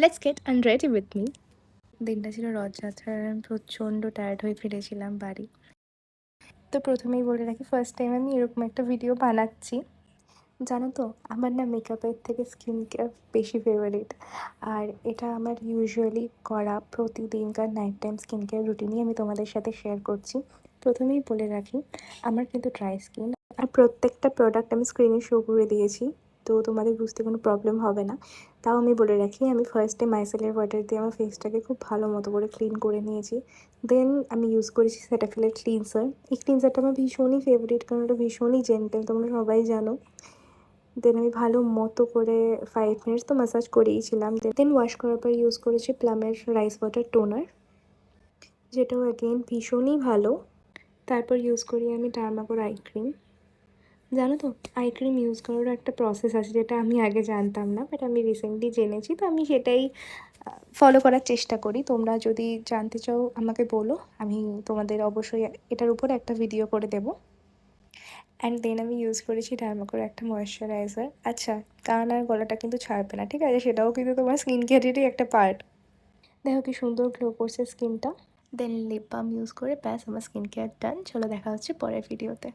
Let's get and ready with me. দিনটা ছিল রথযাত্রার, আমি প্রচণ্ড টায়ার্ড হয়ে ফিরেছিলাম বাড়ি। তো প্রথমেই বলে রাখি, ফার্স্ট টাইম আমি এরকম একটা ভিডিও বানাচ্ছি। জানো তো, আমার না মেকআপের থেকে স্কিন কেয়ার বেশি ফেভারিট। আর এটা আমার ইউজুয়ালি করা প্রতিদিনকার নাইট টাইম স্কিন কেয়ার রুটিনই আমি তোমাদের সাথে শেয়ার করছি। প্রথমেই বলে রাখি, আমার কিন্তু ড্রাই স্কিন। আর প্রত্যেকটা প্রোডাক্ট আমি স্ক্রিনে শো করে দিয়েছি, তো তোমাদের বুঝতে কোনো প্রবলেম হবে না। তাও আমি বলে রাখি, আমি ফার্স্টে মাইসেলের ওয়াটার দিয়ে আমার ফেসটাকে খুব ভালো মতো করে ক্লিন করে নিয়েছি। দেন আমি ইউজ করেছি সেটাফিলের ক্লিনসার। এই ক্লিনসারটা আমার ভীষণই ফেভারিট, কারণ এটা ভীষণই জেন্টেল, তোমরা সবাই জানো। দেন আমি ভালো মতো করে 5 মিনিটস তো ম্যাসাজ করেইছিলাম। দেন ওয়াশ করার পর ইউজ করেছি প্লামের রাইস ওয়াটার টোনার, যেটাও অ্যাগেন ভীষণই ভালো। তারপর ইউজ করি আমি ডার্মাকোর আই ক্রিম। জানো তো, আই ক্রিম ইউজ করারও একটা প্রসেস আছে, যেটা আমি আগে জানতাম না, বাট আমি রিসেন্টলি জেনেছি, তো আমি সেটাই ফলো করার চেষ্টা করি। তোমরা যদি জানতে চাও আমাকে বলো, আমি তোমাদের অবশ্যই এটার উপর একটা ভিডিও করে দেবো। অ্যান্ড দেন আমি ইউজ করেছি ডার্মাকোর একটা ময়েশ্চারাইজার। আচ্ছা, কান আর গলাটা কিন্তু ছাড়বে না, ঠিক আছে? সেটাও কিন্তু তোমার স্কিন কেয়ারেরই একটা পার্ট। দেখো কি সুন্দর গ্লো করছে স্কিনটা। দেন লিপ বাম ইউজ করে ব্যাস আমার স্কিন কেয়ার ডান। চলো দেখা হচ্ছে পরের ভিডিওতে।